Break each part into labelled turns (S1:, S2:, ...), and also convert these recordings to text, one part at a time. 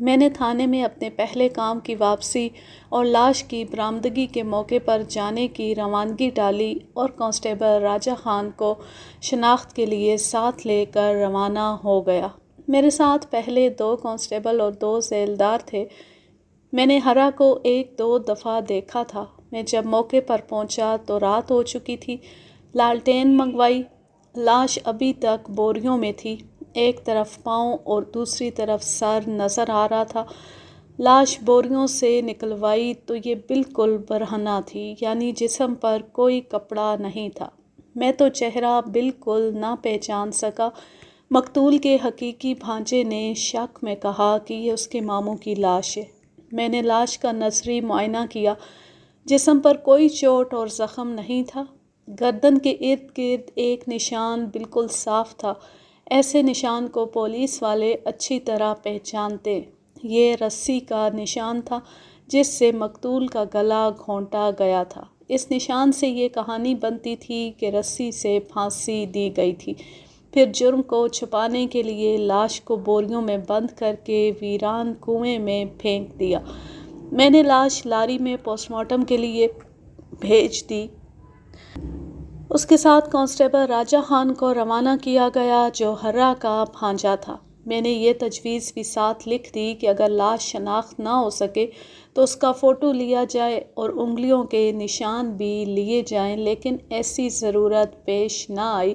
S1: میں نے تھانے میں اپنے پہلے کام کی واپسی اور لاش کی برآمدگی کے موقع پر جانے کی روانگی ڈالی اور کانسٹیبل راجہ خان کو شناخت کے لیے ساتھ لے کر روانہ ہو گیا۔ میرے ساتھ پہلے 2 کانسٹیبل اور 2 ذیلدار تھے۔ میں نے ہرا کو 1-2 دفعہ دیکھا تھا۔ میں جب موقع پر پہنچا تو رات ہو چکی تھی۔ لالٹین منگوائی۔ لاش ابھی تک بوریوں میں تھی۔ ایک طرف پاؤں اور دوسری طرف سر نظر آ رہا تھا۔ لاش بوریوں سے نکلوائی تو یہ بالکل برہنہ تھی، یعنی جسم پر کوئی کپڑا نہیں تھا۔ میں تو چہرہ بالکل نہ پہچان سکا۔ مقتول کے حقیقی بھانجے نے شک میں کہا کہ یہ اس کے ماموں کی لاش ہے۔ میں نے لاش کا نظری معائنہ کیا۔ جسم پر کوئی چوٹ اور زخم نہیں تھا۔ گردن کے ارد گرد ایک نشان بالکل صاف تھا۔ ایسے نشان کو پولیس والے اچھی طرح پہچانتے۔ یہ رسی کا نشان تھا جس سے مقتول کا گلا گھونٹا گیا تھا۔ اس نشان سے یہ کہانی بنتی تھی کہ رسی سے پھانسی دی گئی تھی، پھر جرم کو چھپانے کے لیے لاش کو بوریوں میں بند کر کے ویران کنویں میں پھینک دیا۔ میں نے لاش لاری میں پوسٹ مارٹم کے لیے بھیج دی۔ اس کے ساتھ کانسٹیبل راجہ خان کو روانہ کیا گیا جو ہرا کا بھانجا تھا۔ میں نے یہ تجویز بھی ساتھ لکھ دی کہ اگر لاش شناخت نہ ہو سکے تو اس کا فوٹو لیا جائے اور انگلیوں کے نشان بھی لیے جائیں، لیکن ایسی ضرورت پیش نہ آئی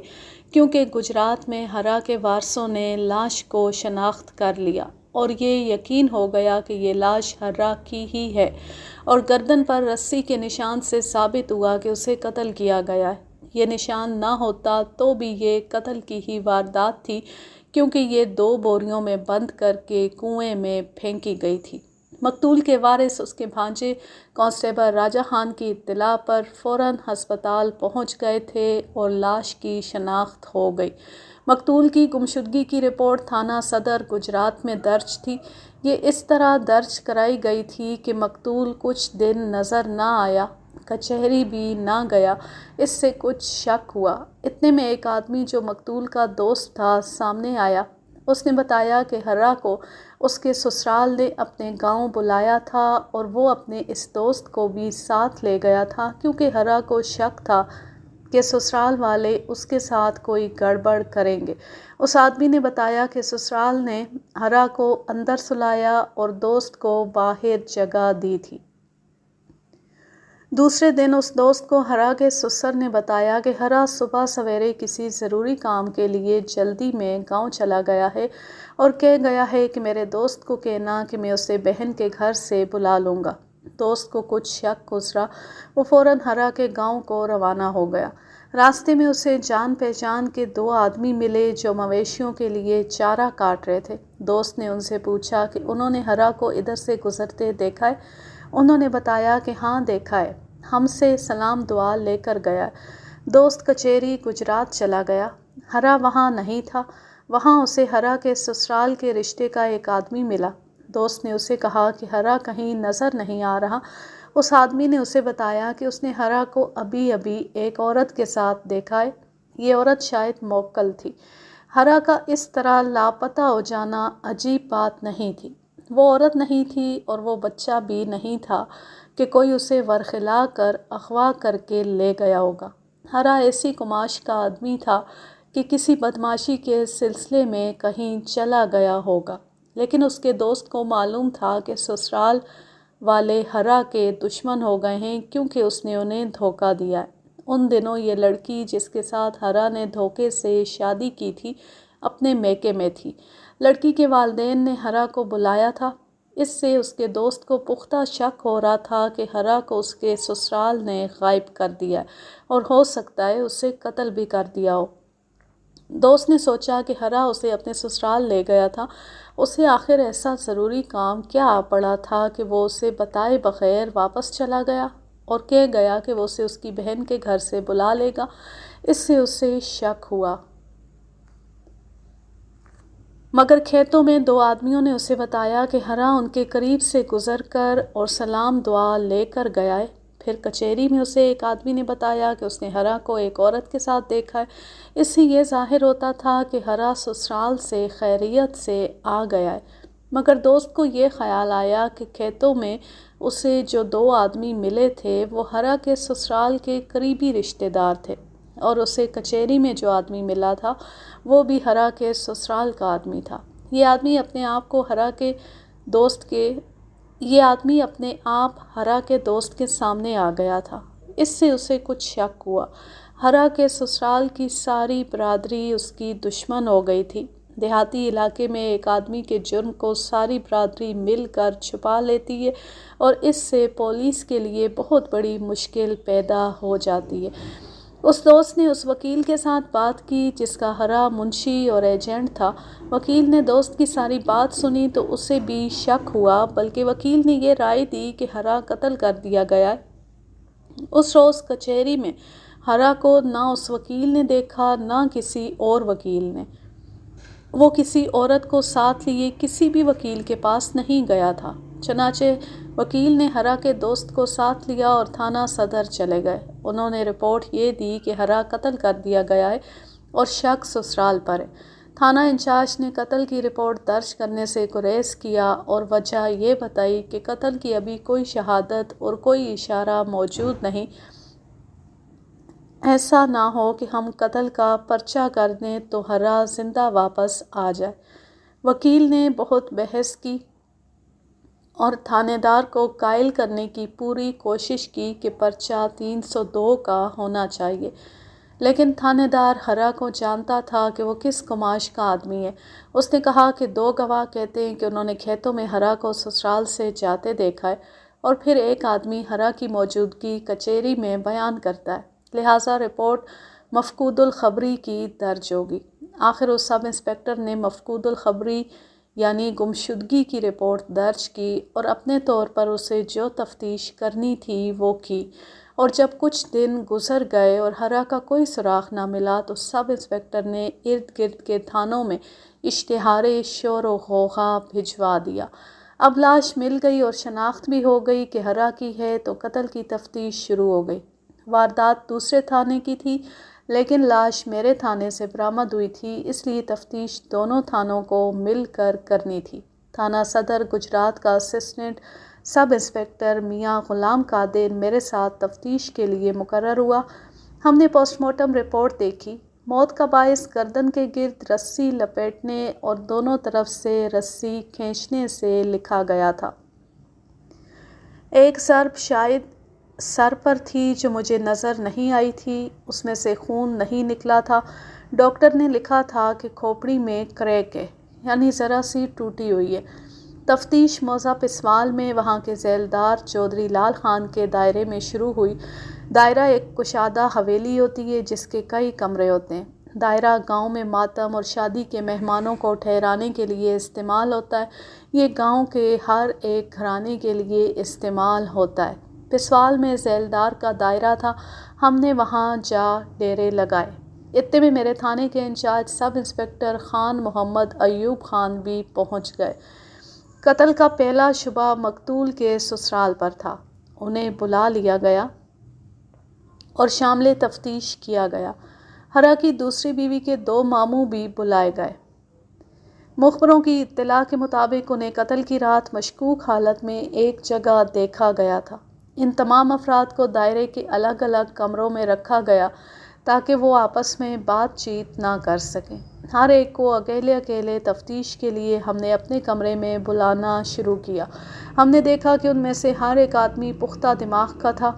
S1: کیونکہ گجرات میں ہرا کے وارثوں نے لاش کو شناخت کر لیا اور یہ یقین ہو گیا کہ یہ لاش ہرا کی ہی ہے، اور گردن پر رسی کے نشان سے ثابت ہوا کہ اسے قتل کیا گیا ہے۔ یہ نشان نہ ہوتا تو بھی یہ قتل کی ہی واردات تھی کیونکہ یہ 2 بوریوں میں بند کر کے کنویں میں پھینکی گئی تھی۔ مقتول کے وارث اس کے بھانجے کانسٹیبل راجہ خان کی اطلاع پر فوراً ہسپتال پہنچ گئے تھے اور لاش کی شناخت ہو گئی۔ مقتول کی گمشدگی کی رپورٹ تھانہ صدر گجرات میں درج تھی۔ یہ اس طرح درج کرائی گئی تھی کہ مقتول کچھ دن نظر نہ آیا، کچہری بھی نہ گیا۔ اس سے کچھ شک ہوا۔ اتنے میں ایک آدمی جو مقتول کا دوست تھا سامنے آیا۔ اس نے بتایا کہ ہرا کو اس کے سسرال نے اپنے گاؤں بلایا تھا اور وہ اپنے اس دوست کو بھی ساتھ لے گیا تھا کیونکہ ہرا کو شک تھا کہ سسرال والے اس کے ساتھ کوئی گڑبڑ کریں گے۔ اس آدمی نے بتایا کہ سسرال نے ہرا کو اندر سلایا اور دوست کو باہر جگہ دی تھی۔ دوسرے دن اس دوست کو ہرا کے سسر نے بتایا کہ ہرا صبح سویرے کسی ضروری کام کے لیے جلدی میں گاؤں چلا گیا ہے اور کہہ گیا ہے کہ میرے دوست کو کہنا کہ میں اسے بہن کے گھر سے بلا لوں گا۔ دوست کو کچھ شک گزرا۔ وہ فوراً ہرا کے گاؤں کو روانہ ہو گیا۔ راستے میں اسے جان پہچان کے 2 آدمی ملے جو مویشیوں کے لیے چارہ کاٹ رہے تھے۔ دوست نے ان سے پوچھا کہ انہوں نے ہرا کو ادھر سے گزرتے دیکھا ہے؟ انہوں نے بتایا کہ ہاں دیکھا ہے، ہم سے سلام دعا لے کر گیا۔ دوست کچہری گجرات چلا گیا۔ ہرا وہاں نہیں تھا۔ وہاں اسے ہرا کے سسرال کے رشتے کا ایک آدمی ملا۔ دوست نے اسے کہا کہ ہرا کہیں نظر نہیں آ رہا۔ اس آدمی نے اسے بتایا کہ اس نے ہرا کو ابھی ایک عورت کے ساتھ دیکھا ہے۔ یہ عورت شاید موکل تھی۔ ہرا کا اس طرح لاپتہ ہو جانا عجیب بات نہیں تھی۔ وہ عورت نہیں تھی اور وہ بچہ بھی نہیں تھا کہ کوئی اسے ورخلا کر اغوا کر کے لے گیا ہوگا۔ ہرا ایسی قماش کا آدمی تھا کہ کسی بدمعاشی کے سلسلے میں کہیں چلا گیا ہوگا، لیکن اس کے دوست کو معلوم تھا کہ سسرال والے ہرا کے دشمن ہو گئے ہیں کیونکہ اس نے انہیں دھوکہ دیا ہے۔ ان دنوں یہ لڑکی جس کے ساتھ ہرا نے دھوکے سے شادی کی تھی اپنے میکے میں تھی۔ لڑکی کے والدین نے ہرا کو بلایا تھا۔ اس سے اس کے دوست کو پختہ شک ہو رہا تھا کہ ہرا کو اس کے سسرال نے غائب کر دیا ہے اور ہو سکتا ہے اسے قتل بھی کر دیا ہو۔ دوست نے سوچا کہ ہرا اسے اپنے سسرال لے گیا تھا۔ اسے آخر ایسا ضروری کام کیا آ پڑا تھا کہ وہ اسے بتائے بغیر واپس چلا گیا اور کہہ گیا کہ وہ اسے اس کی بہن کے گھر سے بلا لے گا۔ اس سے اسے شک ہوا۔ مگر کھیتوں میں 2 آدمیوں نے اسے بتایا کہ ہرا ان کے قریب سے گزر کر اور سلام دعا لے کر گیا ہے۔ پھر کچہری میں اسے ایک آدمی نے بتایا کہ اس نے ہرا کو ایک عورت کے ساتھ دیکھا ہے۔ اس سے یہ ظاہر ہوتا تھا کہ ہرا سسرال سے خیریت سے آ گیا ہے۔ مگر دوست کو یہ خیال آیا کہ کھیتوں میں اسے جو 2 آدمی ملے تھے وہ ہرا کے سسرال کے قریبی رشتہ دار تھے، اور اسے کچہری میں جو آدمی ملا تھا وہ بھی ہرا کے سسرال کا آدمی تھا۔ یہ آدمی اپنے آپ ہرا کے دوست کے سامنے آ گیا تھا۔ اس سے اسے کچھ شک ہوا۔ ہرا کے سسرال کی ساری برادری اس کی دشمن ہو گئی تھی۔ دیہاتی علاقے میں ایک آدمی کے جرم کو ساری برادری مل کر چھپا لیتی ہے، اور اس سے پولیس کے لیے بہت بڑی مشکل پیدا ہو جاتی ہے۔ اس دوست نے اس وکیل کے ساتھ بات کی جس کا ہرا منشی اور ایجنٹ تھا۔ وکیل نے دوست کی ساری بات سنی تو اسے بھی شک ہوا، بلکہ وکیل نے یہ رائے دی کہ ہرا قتل کر دیا گیا ہے۔ اس روز کچہری میں ہرا کو نہ اس وکیل نے دیکھا نہ کسی اور وکیل نے۔ وہ کسی عورت کو ساتھ لیے کسی بھی وکیل کے پاس نہیں گیا تھا۔ چنانچہ وکیل نے ہرا کے دوست کو ساتھ لیا اور تھانہ صدر چلے گئے۔ انہوں نے رپورٹ یہ دی کہ ہرا قتل کر دیا گیا ہے اور شک سسرال پر ہے۔ تھانہ انچارج نے قتل کی رپورٹ درج کرنے سے گریز کیا اور وجہ یہ بتائی کہ قتل کی ابھی کوئی شہادت اور کوئی اشارہ موجود نہیں، ایسا نہ ہو کہ ہم قتل کا پرچہ کر دیں تو ہرا زندہ واپس آ جائے۔ وکیل نے بہت بحث کی اور تھانے دار کو قائل کرنے کی پوری کوشش کی کہ پرچہ 302 کا ہونا چاہیے، لیکن تھانے دار ہرا کو جانتا تھا کہ وہ کس قماش کا آدمی ہے۔ اس نے کہا کہ 2 گواہ کہتے ہیں کہ انہوں نے کھیتوں میں ہرا کو سسرال سے جاتے دیکھا ہے، اور پھر ایک آدمی ہرا کی موجودگی کچہری میں بیان کرتا ہے، لہٰذا رپورٹ مفقود الخبری کی درج ہوگی۔ آخر اس سب انسپکٹر نے مفقود الخبری یعنی گمشدگی کی رپورٹ درج کی اور اپنے طور پر اسے جو تفتیش کرنی تھی وہ کی، اور جب کچھ دن گزر گئے اور ہرا کا کوئی سراغ نہ ملا تو سب انسپکٹر نے ارد گرد کے تھانوں میں اشتہار شور و غوغا بھجوا دیا۔ اب لاش مل گئی اور شناخت بھی ہو گئی کہ ہرا کی ہے تو قتل کی تفتیش شروع ہو گئی۔ واردات دوسرے تھانے کی تھی، لیکن لاش میرے تھانے سے برآمد ہوئی تھی، اس لیے تفتیش دونوں تھانوں کو مل کر کرنی تھی۔ تھانہ صدر گجرات کا اسسٹنٹ سب انسپکٹر میاں غلام قادر میرے ساتھ تفتیش کے لیے مقرر ہوا۔ ہم نے پوسٹ مارٹم رپورٹ دیکھی۔ موت کا باعث گردن کے گرد رسی لپیٹنے اور دونوں طرف سے رسی کھینچنے سے لکھا گیا تھا۔ ایک ضرب شاید سر پر تھی جو مجھے نظر نہیں آئی تھی، اس میں سے خون نہیں نکلا تھا۔ ڈاکٹر نے لکھا تھا کہ کھوپڑی میں کریک ہے، یعنی ذرا سی ٹوٹی ہوئی ہے۔ تفتیش موضع پسمال میں وہاں کے ذیلدار چودھری لال خان کے دائرے میں شروع ہوئی۔ دائرہ ایک کشادہ حویلی ہوتی ہے جس کے کئی کمرے ہوتے ہیں۔ دائرہ گاؤں میں ماتم اور شادی کے مہمانوں کو ٹھہرانے کے لیے استعمال ہوتا ہے۔ یہ گاؤں کے ہر ایک گھرانے کے لیے استعمال ہوتا ہے۔ پسوال میں ذیلدار کا دائرہ تھا، ہم نے وہاں جا ڈیرے لگائے۔ اتنے میں میرے تھانے کے انچارج سب انسپکٹر خان محمد ایوب خان بھی پہنچ گئے۔ قتل کا پہلا شبہ مقتول کے سسرال پر تھا۔ انہیں بلا لیا گیا اور شامل تفتیش کیا گیا۔ ہرا کی دوسری بیوی کے 2 ماموں بھی بلائے گئے۔ مخبروں کی اطلاع کے مطابق انہیں قتل کی رات مشکوک حالت میں ایک جگہ دیکھا گیا تھا۔ ان تمام افراد کو دائرے کے الگ الگ کمروں میں رکھا گیا تاکہ وہ آپس میں بات چیت نہ کر سکیں۔ ہر ایک کو اکیلے اکیلے تفتیش کے لیے ہم نے اپنے کمرے میں بلانا شروع کیا۔ ہم نے دیکھا کہ ان میں سے ہر ایک آدمی پختہ دماغ کا تھا۔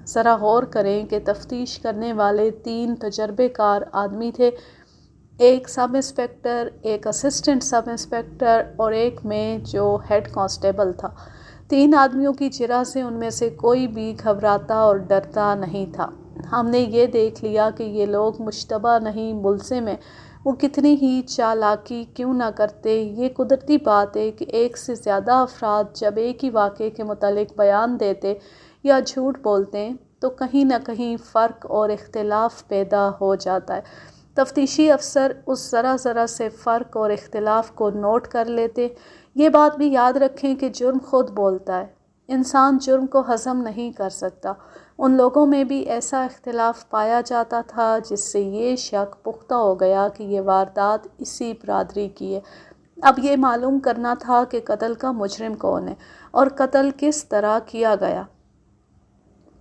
S1: ذرا غور کریں کہ تفتیش کرنے والے 3 تجربے کار آدمی تھے، ایک سب انسپکٹر، ایک اسسٹنٹ سب انسپکٹر اور ایک میں جو ہیڈ کانسٹیبل تھا۔ 3 آدمیوں کی جرح سے ان میں سے کوئی بھی گھبراتا اور ڈرتا نہیں تھا۔ ہم نے یہ دیکھ لیا کہ یہ لوگ مشتبہ نہیں ملزم ہیں، وہ کتنی ہی چالاکی کیوں نہ کرتے۔ یہ قدرتی بات ہے کہ ایک سے زیادہ افراد جب ایک ہی واقعے کے متعلق بیان دیتے یا جھوٹ بولتے ہیں تو کہیں نہ کہیں فرق اور اختلاف پیدا ہو جاتا ہے۔ تفتیشی افسر اس ذرا سے فرق اور اختلاف کو نوٹ کر لیتے۔ یہ بات بھی یاد رکھیں کہ جرم خود بولتا ہے، انسان جرم کو ہضم نہیں کر سکتا۔ ان لوگوں میں بھی ایسا اختلاف پایا جاتا تھا جس سے یہ شک پختہ ہو گیا کہ یہ واردات اسی برادری کی ہے۔ اب یہ معلوم کرنا تھا کہ قتل کا مجرم کون ہے اور قتل کس طرح کیا گیا،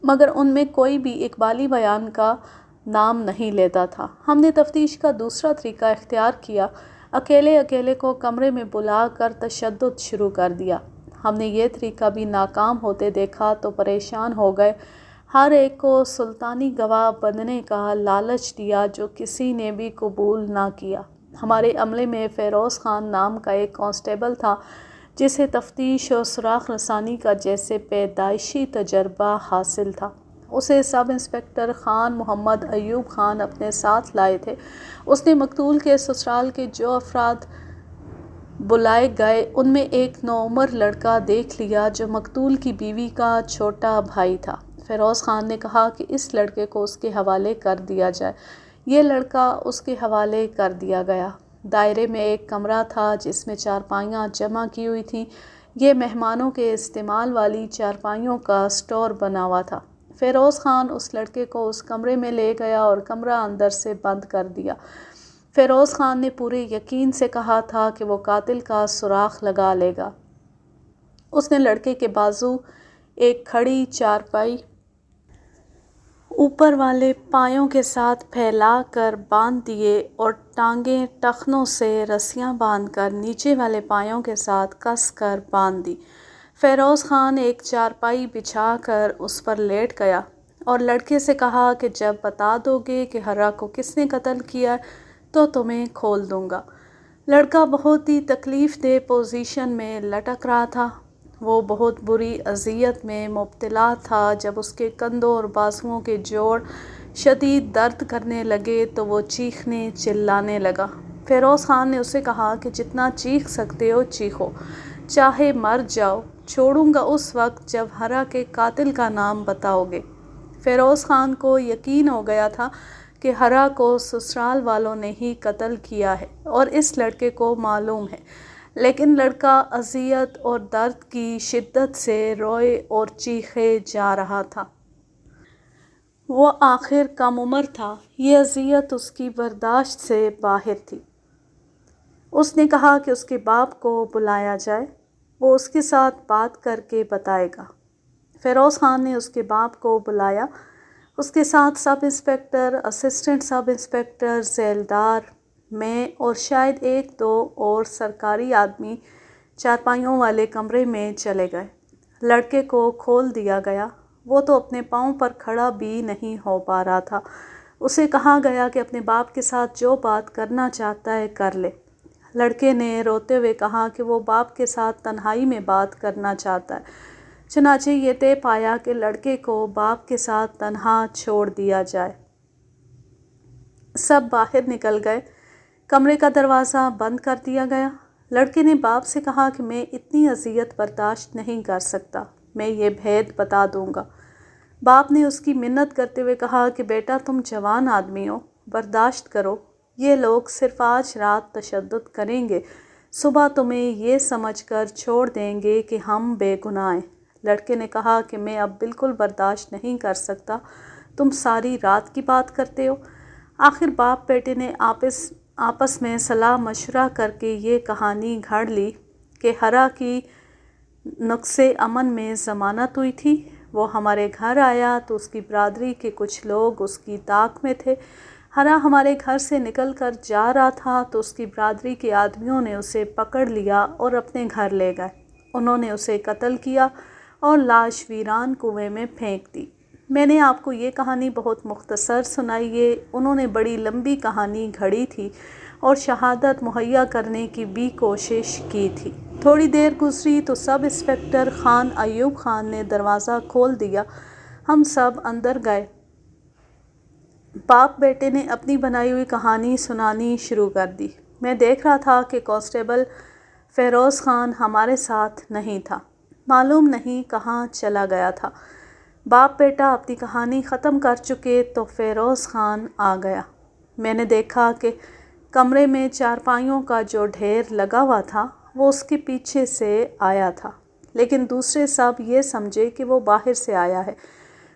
S1: مگر ان میں کوئی بھی اقبالی بیان کا نام نہیں لیتا تھا۔ ہم نے تفتیش کا دوسرا طریقہ اختیار کیا، اکیلے کو کمرے میں بلا کر تشدد شروع کر دیا۔ ہم نے یہ طریقہ بھی ناکام ہوتے دیکھا تو پریشان ہو گئے، ہر ایک کو سلطانی گواہ بننے کا لالچ دیا جو کسی نے بھی قبول نہ کیا۔ ہمارے عملے میں فیروز خان نام کا ایک کانسٹیبل تھا جسے تفتیش اور سراغ رسانی کا جیسے پیدائشی تجربہ حاصل تھا۔ اسے سب انسپکٹر خان محمد ایوب خان اپنے ساتھ لائے تھے۔ اس نے مقتول کے سسرال کے جو افراد بلائے گئے ان میں ایک نوعمر لڑکا دیکھ لیا جو مقتول کی بیوی کا چھوٹا بھائی تھا۔ فیروز خان نے کہا کہ اس لڑکے کو اس کے حوالے کر دیا جائے۔ یہ لڑکا اس کے حوالے کر دیا گیا۔ دائرے میں ایک کمرہ تھا جس میں چارپائیاں جمع کی ہوئی تھیں۔ یہ مہمانوں کے استعمال والی چارپائیوں کا اسٹور بنا ہوا تھا۔ فیروز خان اس لڑکے کو اس کمرے میں لے گیا اور کمرہ اندر سے بند کر دیا۔ فیروز خان نے پورے یقین سے کہا تھا کہ وہ قاتل کا سراغ لگا لے گا۔ اس نے لڑکے کے بازو ایک کھڑی چارپائی اوپر والے پایوں کے ساتھ پھیلا کر باندھ دیے اور ٹانگیں ٹخنوں سے رسیاں باندھ کر نیچے والے پایوں کے ساتھ کس کر باندھ دی۔ فیروز خان ایک چارپائی بچھا کر اس پر لیٹ گیا اور لڑکے سے کہا کہ جب بتا دو گے کہ ہرا کو کس نے قتل کیا تو تمہیں کھول دوں گا۔ لڑکا بہت ہی تکلیف دہ پوزیشن میں لٹک رہا تھا۔ وہ بہت بری اذیت میں مبتلا تھا۔ جب اس کے کندھوں اور بازوؤں کے جوڑ شدید درد کرنے لگے تو وہ چیخنے چلانے لگا۔ فیروز خان نے اسے کہا کہ جتنا چیخ سکتے ہو چیخو، چاہے مر جاؤ، چھوڑوں گا اس وقت جب ہرا کے قاتل کا نام بتاؤ گے۔ فیروز خان کو یقین ہو گیا تھا کہ ہرا کو سسرال والوں نے ہی قتل کیا ہے اور اس لڑکے کو معلوم ہے، لیکن لڑکا اذیت اور درد کی شدت سے روئے اور چیخے جا رہا تھا۔ وہ آخر کم عمر تھا، یہ اذیت اس کی برداشت سے باہر تھی۔ اس نے کہا کہ اس کے باپ کو بلایا جائے، وہ اس کے ساتھ بات کر کے بتائے گا۔ فیروز خان نے اس کے باپ کو بلایا۔ اس کے ساتھ sub inspector, assistant sub inspector, ذیلدار، میں اور شاید ایک دو اور سرکاری آدمی چارپائیوں والے کمرے میں چلے گئے۔ لڑکے کو کھول دیا گیا۔ وہ تو اپنے پاؤں پر کھڑا بھی نہیں ہو پا رہا تھا۔ اسے کہا گیا کہ اپنے باپ کے ساتھ جو بات کرنا چاہتا ہے کر لے۔ لڑکے نے روتے ہوئے کہا کہ وہ باپ کے ساتھ تنہائی میں بات کرنا چاہتا ہے۔ چنانچہ یہ طے پایا کہ لڑکے کو باپ کے ساتھ تنہا چھوڑ دیا جائے۔ سب باہر نکل گئے۔ کمرے کا دروازہ بند کر دیا گیا۔ لڑکے نے باپ سے کہا کہ میں اتنی اذیت برداشت نہیں کر سکتا، میں یہ بھید بتا دوں گا۔ باپ نے اس کی منت کرتے ہوئے کہا کہ بیٹا تم جوان آدمی ہو، برداشت کرو، یہ لوگ صرف آج رات تشدد کریں گے، صبح تمہیں یہ سمجھ کر چھوڑ دیں گے کہ ہم بے گناہ ہیں۔ لڑکے نے کہا کہ میں اب بالکل برداشت نہیں کر سکتا، تم ساری رات کی بات کرتے ہو۔ آخر باپ بیٹے نے آپس میں صلاح مشورہ کر کے یہ کہانی گھڑ لی کہ ہرا کی نقصِ امن میں ضمانت ہوئی تھی۔ وہ ہمارے گھر آیا تو اس کی برادری کے کچھ لوگ اس کی طاق میں تھے۔ ہرا ہمارے گھر سے نکل کر جا رہا تھا تو اس کی برادری کے آدمیوں نے اسے پکڑ لیا اور اپنے گھر لے گئے۔ انہوں نے اسے قتل کیا اور لاش ویران کنویں میں پھینک دی۔ میں نے آپ کو یہ کہانی بہت مختصر سنائی ہے، انہوں نے بڑی لمبی کہانی گھڑی تھی اور شہادت مہیا کرنے کی بھی کوشش کی تھی۔ تھوڑی دیر گزری تو سب انسپکٹر خان ایوب خان نے دروازہ کھول دیا۔ ہم سب اندر گئے۔ باپ بیٹے نے اپنی بنائی ہوئی کہانی سنانی شروع کر دی۔ میں دیکھ رہا تھا کہ کانسٹیبل فیروز خان ہمارے ساتھ نہیں تھا، معلوم نہیں کہاں چلا گیا تھا۔ باپ بیٹا اپنی کہانی ختم کر چکے تو فیروز خان آ گیا۔ میں نے دیکھا کہ کمرے میں چارپائیوں کا جو ڈھیر لگا ہوا تھا وہ اس کے پیچھے سے آیا تھا، لیکن دوسرے سب یہ سمجھے کہ وہ باہر سے آیا ہے۔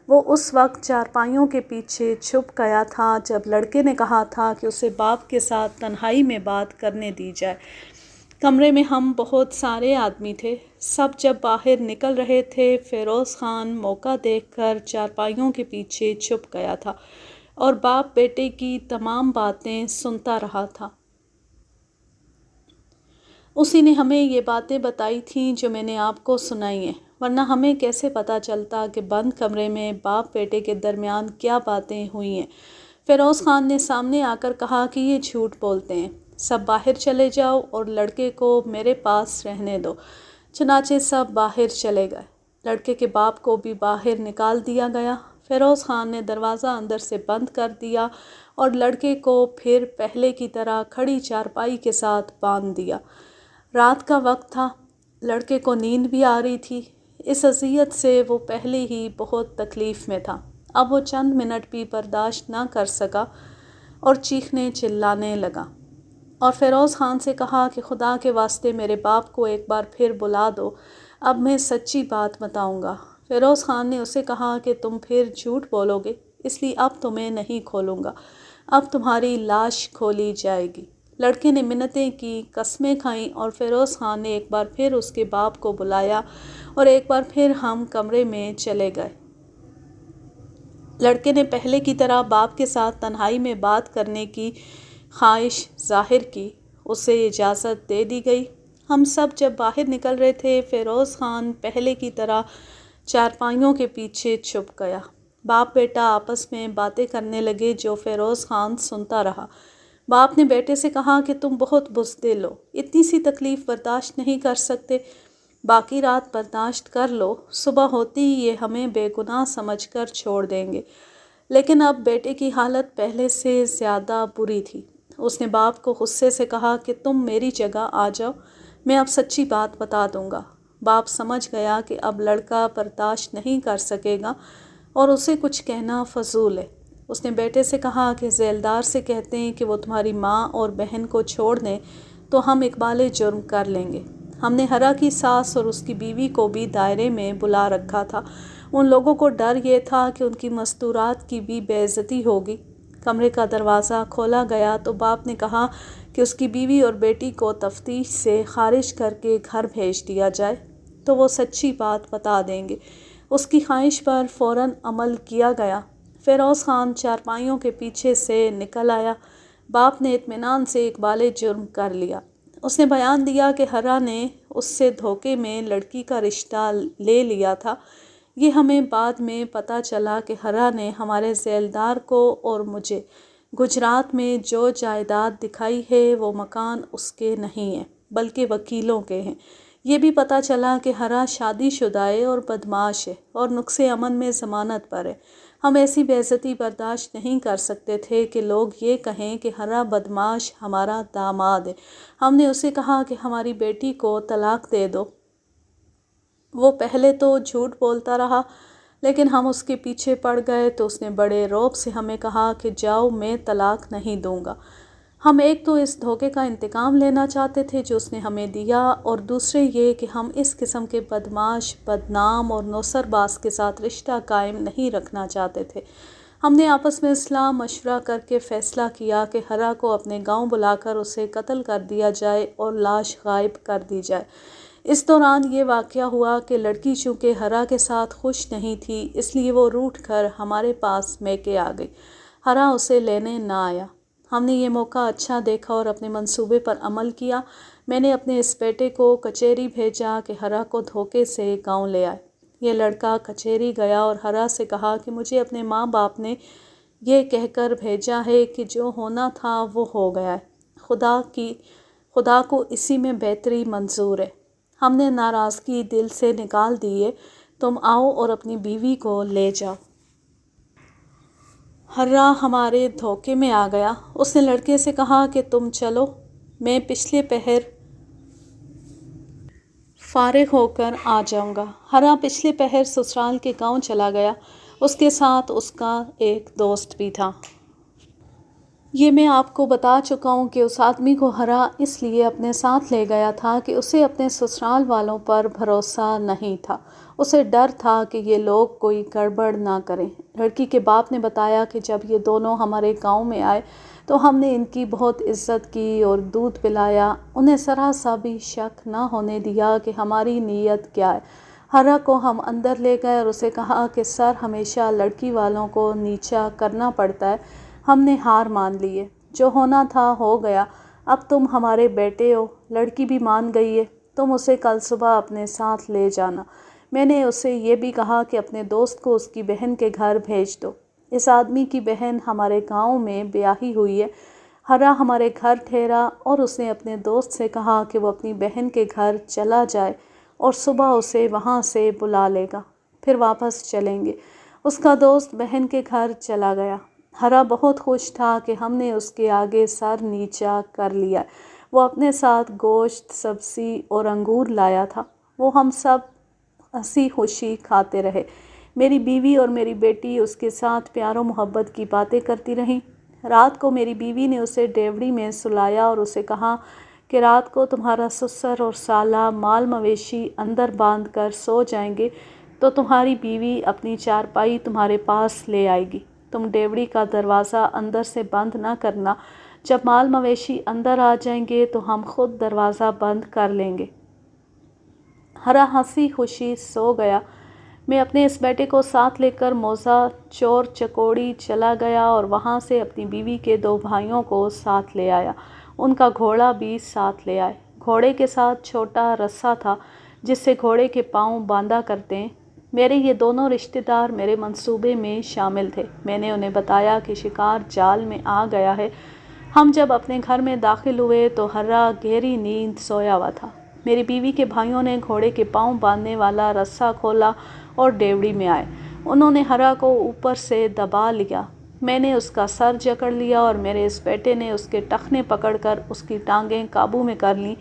S1: وہ اس وقت چارپائیوں کے پیچھے چھپ گیا تھا جب لڑکے نے کہا تھا کہ اسے باپ کے ساتھ تنہائی میں بات کرنے دی جائے۔ کمرے میں ہم بہت سارے آدمی تھے۔ سب جب باہر نکل رہے تھے، فیروز خان موقع دیکھ کر چارپائیوں کے پیچھے چھپ گیا تھا اور باپ بیٹے کی تمام باتیں سنتا رہا تھا۔ اسی نے ہمیں یہ باتیں بتائی تھیں جو میں نے آپ کو سنائی ہیں، ورنہ ہمیں کیسے پتہ چلتا کہ بند کمرے میں باپ بیٹے کے درمیان کیا باتیں ہوئی ہیں۔ فیروز خان نے سامنے آ کر کہا کہ یہ جھوٹ بولتے ہیں، سب باہر چلے جاؤ اور لڑکے کو میرے پاس رہنے دو۔ چنانچہ سب باہر چلے گئے۔ لڑکے کے باپ کو بھی باہر نکال دیا گیا۔ فیروز خان نے دروازہ اندر سے بند کر دیا اور لڑکے کو پھر پہلے کی طرح کھڑی چارپائی کے ساتھ باندھ دیا۔ رات کا وقت تھا، لڑکے کو نیند بھی آ رہی تھی۔ اس اذیت سے وہ پہلے ہی بہت تکلیف میں تھا، اب وہ چند منٹ بھی برداشت نہ کر سکا اور چیخنے چلانے لگا اور فیروز خان سے کہا کہ خدا کے واسطے میرے باپ کو ایک بار پھر بلا دو، اب میں سچی بات بتاؤں گا۔ فیروز خان نے اسے کہا کہ تم پھر جھوٹ بولو گے، اس لیے اب تمہیں نہیں کھولوں گا، اب تمہاری لاش کھولی جائے گی۔ لڑکے نے منتیں کی، قسمیں کھائیں اور فیروز خان نے ایک بار پھر اس کے باپ کو بلایا اور ایک بار پھر ہم کمرے میں چلے گئے۔ لڑکے نے پہلے کی طرح باپ کے ساتھ تنہائی میں بات کرنے کی خواہش ظاہر کی، اسے اجازت دے دی گئی۔ ہم سب جب باہر نکل رہے تھے، فیروز خان پہلے کی طرح چارپائیوں کے پیچھے چھپ گیا۔ باپ بیٹا آپس میں باتیں کرنے لگے جو فیروز خان سنتا رہا۔ باپ نے بیٹے سے کہا کہ تم بہت بزدل ہو، اتنی سی تکلیف برداشت نہیں کر سکتے، باقی رات برداشت کر لو، صبح ہوتی ہی یہ ہمیں بے گناہ سمجھ کر چھوڑ دیں گے۔ لیکن اب بیٹے کی حالت پہلے سے زیادہ بری تھی۔ اس نے باپ کو غصے سے کہا کہ تم میری جگہ آ جاؤ، میں اب سچی بات بتا دوں گا۔ باپ سمجھ گیا کہ اب لڑکا برداشت نہیں کر سکے گا اور اسے کچھ کہنا فضول ہے۔ اس نے بیٹے سے کہا کہ ذیلدار سے کہتے ہیں کہ وہ تمہاری ماں اور بہن کو چھوڑ دیں تو ہم اقبال جرم کر لیں گے۔ ہم نے ہرا کی ساس اور اس کی بیوی کو بھی دائرے میں بلا رکھا تھا۔ ان لوگوں کو ڈر یہ تھا کہ ان کی مستورات کی بھی بے عزتی ہوگی۔ کمرے کا دروازہ کھولا گیا تو باپ نے کہا کہ اس کی بیوی اور بیٹی کو تفتیش سے خارج کر کے گھر بھیج دیا جائے تو وہ سچی بات بتا دیں گے۔ اس کی خواہش پر فوراً عمل کیا گیا۔ فیروز خان چارپائیوں کے پیچھے سے نکل آیا۔ باپ نے اطمینان سے اقبال جرم کر لیا۔ اس نے بیان دیا کہ ہرا نے اس سے دھوکے میں لڑکی کا رشتہ لے لیا تھا۔ یہ ہمیں بعد میں پتہ چلا کہ ہرا نے ہمارے ذیلدار کو اور مجھے گجرات میں جو جائیداد دکھائی ہے وہ مکان اس کے نہیں ہیں بلکہ وکیلوں کے ہیں۔ یہ بھی پتہ چلا کہ ہرا شادی شدہ ہے اور بدمعاش ہے اور نقص امن میں ضمانت پر ہے۔ ہم ایسی بے عزتی برداشت نہیں کر سکتے تھے کہ لوگ یہ کہیں کہ ہرا بدمعاش ہمارا داماد ہے۔ ہم نے اسے کہا کہ ہماری بیٹی کو طلاق دے دو۔ وہ پہلے تو جھوٹ بولتا رہا، لیکن ہم اس کے پیچھے پڑ گئے تو اس نے بڑے رعب سے ہمیں کہا کہ جاؤ، میں طلاق نہیں دوں گا۔ ہم ایک تو اس دھوکے کا انتقام لینا چاہتے تھے جو اس نے ہمیں دیا، اور دوسرے یہ کہ ہم اس قسم کے بدمعاش، بدنام اور نوسر باز کے ساتھ رشتہ قائم نہیں رکھنا چاہتے تھے۔ ہم نے آپس میں اصلاح مشورہ کر کے فیصلہ کیا کہ ہرا کو اپنے گاؤں بلا کر اسے قتل کر دیا جائے اور لاش غائب کر دی جائے۔ اس دوران یہ واقعہ ہوا کہ لڑکی چونکہ ہرا کے ساتھ خوش نہیں تھی، اس لیے وہ روٹھ کر ہمارے پاس میکے آ گئی۔ ہرا اسے لینے نہ آیا۔ ہم نے یہ موقع اچھا دیکھا اور اپنے منصوبے پر عمل کیا۔ میں نے اپنے اس بیٹے کو کچہری بھیجا کہ ہرا کو دھوکے سے گاؤں لے آئے۔ یہ لڑکا کچہری گیا اور ہرا سے کہا کہ مجھے اپنے ماں باپ نے یہ کہہ کر بھیجا ہے کہ جو ہونا تھا وہ ہو گیا ہے، خدا کو اسی میں بہتری منظور ہے۔ ہم نے ناراضگی دل سے نکال دی ہے، تم آؤ اور اپنی بیوی کو لے جاؤ۔ ہرا ہمارے دھوکے میں آ گیا۔ اس نے لڑکے سے کہا کہ تم چلو، میں پچھلے پہر فارغ ہو کر آ جاؤں گا۔ ہرا پچھلے پہر سسرال کے گاؤں چلا گیا۔ اس کے ساتھ اس کا ایک دوست بھی تھا۔ یہ میں آپ کو بتا چکا ہوں کہ اس آدمی کو ہرا اس لیے اپنے ساتھ لے گیا تھا کہ اسے اپنے سسرال والوں پر بھروسہ نہیں تھا۔ اسے ڈر تھا کہ یہ لوگ کوئی گڑبڑ نہ کریں۔ لڑکی کے باپ نے بتایا کہ جب یہ دونوں ہمارے گاؤں میں آئے تو ہم نے ان کی بہت عزت کی اور دودھ پلایا، انہیں ذرا سا بھی شک نہ ہونے دیا کہ ہماری نیت کیا ہے۔ ہرا کو ہم اندر لے گئے اور اسے کہا کہ سر ہمیشہ لڑکی والوں کو نیچا کرنا پڑتا ہے، ہم نے ہار مان لی ہے، جو ہونا تھا ہو گیا، اب تم ہمارے بیٹے ہو، لڑکی بھی مان گئی ہے، تم اسے کل صبح اپنے ساتھ لے جانا۔ میں نے اسے یہ بھی کہا کہ اپنے دوست کو اس کی بہن کے گھر بھیج دو، اس آدمی کی بہن ہمارے گاؤں میں بیاہی ہوئی ہے۔ ہرا ہمارے گھر ٹھہرا اور اس نے اپنے دوست سے کہا کہ وہ اپنی بہن کے گھر چلا جائے اور صبح اسے وہاں سے بلا لے گا، پھر واپس چلیں گے۔ اس کا دوست بہن کے گھر چلا گیا۔ ہرا بہت خوش تھا کہ ہم نے اس کے آگے سر نیچا کر لیا۔ وہ اپنے ساتھ گوشت، سبزی اور انگور لایا تھا۔ وہ ہم سب ہنسی خوشی کھاتے رہے۔ میری بیوی اور میری بیٹی اس کے ساتھ پیار و محبت کی باتیں کرتی رہیں۔ رات کو میری بیوی نے اسے ڈیوڑی میں سلایا اور اسے کہا کہ رات کو تمہارا سسر اور سالہ مال مویشی اندر باندھ کر سو جائیں گے تو تمہاری بیوی اپنی چارپائی تمہارے پاس لے آئے گی۔ تم ڈیوڑی کا دروازہ اندر سے بند نہ کرنا، جب مال مویشی اندر آ جائیں گے تو ہم خود دروازہ بند کر لیں گے۔ ہرا ہنسی خوشی سو گیا۔ میں اپنے اس بیٹے کو ساتھ لے کر موزہ چور چکوڑی چلا گیا اور وہاں سے اپنی بیوی کے 2 بھائیوں کو ساتھ لے آیا۔ ان کا گھوڑا بھی ساتھ لے آئے۔ گھوڑے کے ساتھ چھوٹا رسا تھا جس سے گھوڑے کے پاؤں باندھا کرتے ہیں۔ میرے یہ دونوں رشتہ دار میرے منصوبے میں شامل تھے۔ میں نے انہیں بتایا کہ شکار جال میں آ گیا ہے۔ ہم جب اپنے گھر میں داخل ہوئے تو ہرا گہری نیند سویا ہوا تھا۔ میری بیوی کے بھائیوں نے گھوڑے کے پاؤں باندھنے والا رسا کھولا اور ڈیوڑی میں آئے۔ انہوں نے ہرا کو اوپر سے دبا لیا۔ میں نے اس کا سر جکڑ لیا اور میرے اس بیٹے نے اس کے ٹخنے پکڑ کر اس کی ٹانگیں قابو میں کر لیں۔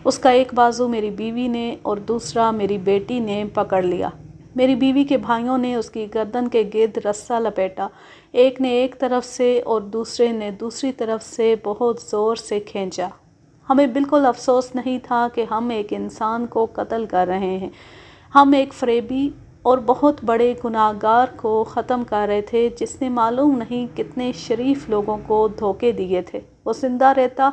S1: اس کا ایک بازو میری بیوی نے اور دوسرا میری بیٹی نے پکڑ لیا۔ میری بیوی کے بھائیوں نے اس کی گردن کے گرد رسا لپیٹا، ایک نے ایک طرف سے اور دوسرے نے دوسری طرف سے بہت زور سے کھینچا۔ ہمیں بالکل افسوس نہیں تھا کہ ہم ایک انسان کو قتل کر رہے ہیں۔ ہم ایک فریبی اور بہت بڑے گناہگار کو ختم کر رہے تھے جس نے معلوم نہیں کتنے شریف لوگوں کو دھوکے دیے تھے۔ وہ زندہ رہتا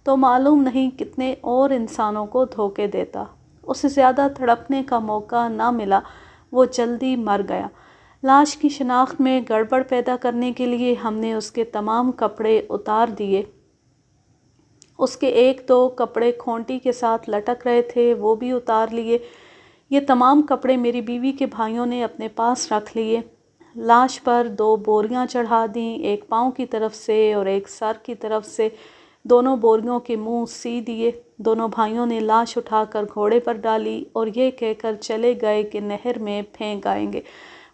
S1: تو معلوم نہیں کتنے اور انسانوں کو دھوکے دیتا۔ اسے زیادہ تڑپنے کا موقع نہ ملا، وہ جلدی مر گیا۔ لاش کی شناخت میں گڑبڑ پیدا کرنے کے لیے ہم نے اس کے تمام کپڑے اتار دیے۔ اس کے 1-2 کپڑے کھونٹی کے ساتھ لٹک رہے تھے، وہ بھی اتار لیے۔ یہ تمام کپڑے میری بیوی کے بھائیوں نے اپنے پاس رکھ لیے۔ لاش پر 2 بوریاں چڑھا دیں، ایک پاؤں کی طرف سے اور ایک سر کی طرف سے۔ دونوں بوریوں کے منہ سی دیے۔ دونوں بھائیوں نے لاش اٹھا کر گھوڑے پر ڈالی اور یہ کہہ کر چلے گئے کہ نہر میں پھینک آئیں گے۔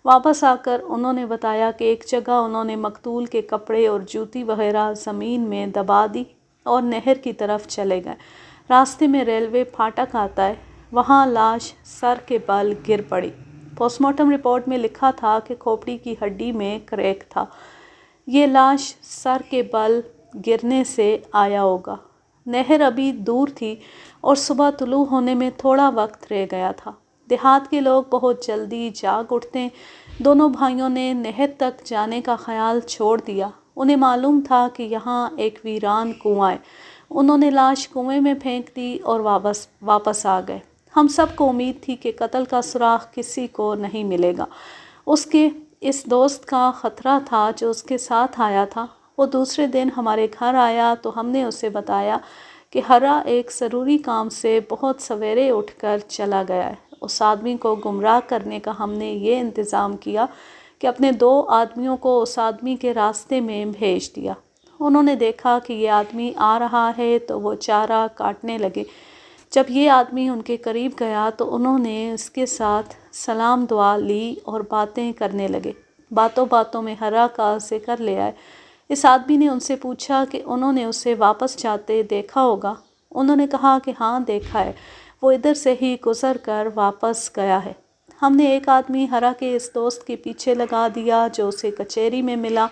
S1: واپس آ کر انہوں نے بتایا کہ ایک جگہ انہوں نے مقتول کے کپڑے اور جوتی وغیرہ زمین میں دبا دی اور نہر کی طرف چلے گئے۔ راستے میں ریلوے پھاٹک آتا ہے، وہاں لاش سر کے بل گر پڑی۔ پوسٹ مارٹم رپورٹ میں لکھا تھا کہ کھوپڑی کی ہڈی میں کریک تھا۔ یہ لاش سر کے بل گرنے سے آیا ہوگا۔ نہر ابھی دور تھی اور صبح طلوع ہونے میں تھوڑا وقت رہ گیا تھا۔ دیہات کے لوگ بہت جلدی جاگ اٹھتے۔ دونوں بھائیوں نے نہر تک جانے کا خیال چھوڑ دیا۔ انہیں معلوم تھا کہ یہاں ایک ویران کنواں ہے۔ انہوں نے لاش کنویں میں پھینک دی اور واپس آ گئے۔ ہم سب کو امید تھی کہ قتل کا سراغ کسی کو نہیں ملے گا۔ اس کے اس دوست کا خطرہ تھا جو اس کے ساتھ آیا تھا۔ وہ دوسرے دن ہمارے گھر آیا تو ہم نے اسے بتایا کہ ہرا ایک ضروری کام سے بہت سویرے اٹھ کر چلا گیا ہے۔ اس آدمی کو گمراہ کرنے کا ہم نے یہ انتظام کیا کہ اپنے 2 آدمیوں کو اس آدمی کے راستے میں بھیج دیا۔ انہوں نے دیکھا کہ یہ آدمی آ رہا ہے تو وہ چارہ کاٹنے لگے۔ جب یہ آدمی ان کے قریب گیا تو انہوں نے اس کے ساتھ سلام دعا لی اور باتیں کرنے لگے۔ باتوں باتوں میں ہرا کا ذکر لے آئے۔ اس آدمی نے ان سے پوچھا کہ انہوں نے اسے واپس جاتے دیکھا ہوگا۔ انہوں نے کہا کہ ہاں دیکھا ہے، وہ ادھر سے ہی گزر کر واپس گیا ہے۔ ہم نے ایک آدمی ہرا کے اس دوست کے پیچھے لگا دیا جو اسے کچہری میں ملا۔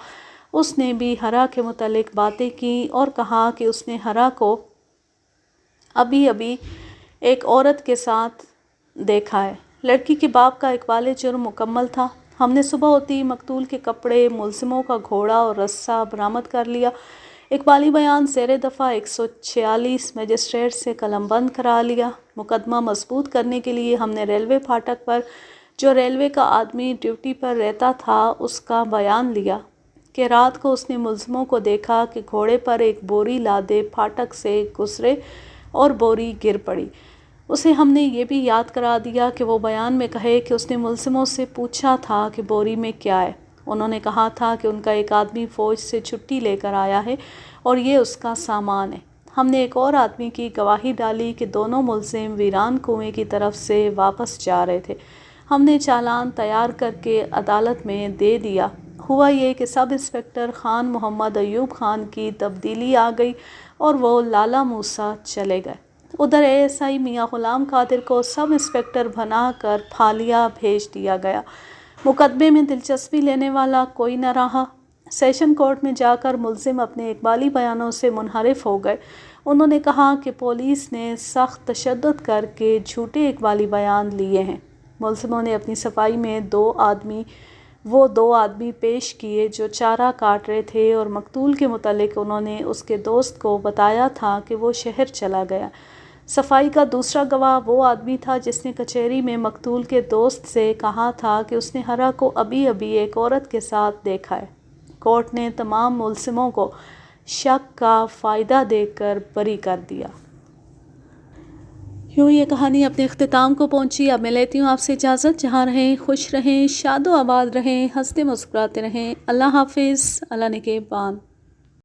S1: اس نے بھی ہرا کے متعلق باتیں کی اور کہا کہ اس نے ہرا کو ابھی ایک عورت کے ساتھ دیکھا ہے۔ لڑکی کے باپ کا اقبال جرم مکمل تھا۔ ہم نے صبح ہوتی مقتول کے کپڑے، ملزموں کا گھوڑا اور رسا برآمد کر لیا۔ اقبالی بیان زیر دفعہ 146 مجسٹریٹ سے قلم بند کرا لیا۔ مقدمہ مضبوط کرنے کے لیے ہم نے ریلوے پھاٹک پر جو ریلوے کا آدمی ڈیوٹی پر رہتا تھا اس کا بیان لیا کہ رات کو اس نے ملزموں کو دیکھا کہ گھوڑے پر ایک بوری لادے پھاٹک سے گزرے اور بوری گر پڑی۔ اسے ہم نے یہ بھی یاد کرا دیا کہ وہ بیان میں کہے کہ اس نے ملزموں سے پوچھا تھا کہ بوری میں کیا ہے۔ انہوں نے کہا تھا کہ ان کا ایک آدمی فوج سے چھٹی لے کر آیا ہے اور یہ اس کا سامان ہے۔ ہم نے ایک اور آدمی کی گواہی ڈالی کہ دونوں ملزم ویران کنویں کی طرف سے واپس جا رہے تھے۔ ہم نے چالان تیار کر کے عدالت میں دے دیا۔ ہوا یہ کہ سب انسپکٹر خان محمد ایوب خان کی تبدیلی آ گئی اور وہ لالہ موسیٰ چلے گئے۔ ادھر ASI میاں غلام قادر کو سب انسپکٹر بنا کر پھالیا بھیج دیا گیا۔ مقدمے میں دلچسپی لینے والا کوئی نہ رہا۔ سیشن کورٹ میں جا کر ملزم اپنے اقبالی بیانوں سے منحرف ہو گئے۔ انہوں نے کہا کہ پولیس نے سخت تشدد کر کے جھوٹے اقبالی بیان لیے ہیں۔ ملزموں نے اپنی صفائی میں وہ دو آدمی پیش کیے جو چارہ کاٹ رہے تھے اور مقتول کے متعلق انہوں نے اس کے دوست کو بتایا تھا کہ وہ شہر چلا گیا۔ صفائی کا دوسرا گواہ وہ آدمی تھا جس نے کچہری میں مقتول کے دوست سے کہا تھا کہ اس نے حرا کو ابھی ایک عورت کے ساتھ دیکھا ہے۔ کورٹ نے تمام ملزموں کو شک کا فائدہ دے کر بری کر دیا۔ یوں یہ کہانی اپنے اختتام کو پہنچی۔ اب میں لیتی ہوں آپ سے اجازت۔ جہاں رہیں خوش رہیں، شاد و آباد رہیں، ہنستے مسکراتے رہیں۔ اللہ حافظ، اللہ نگہبان۔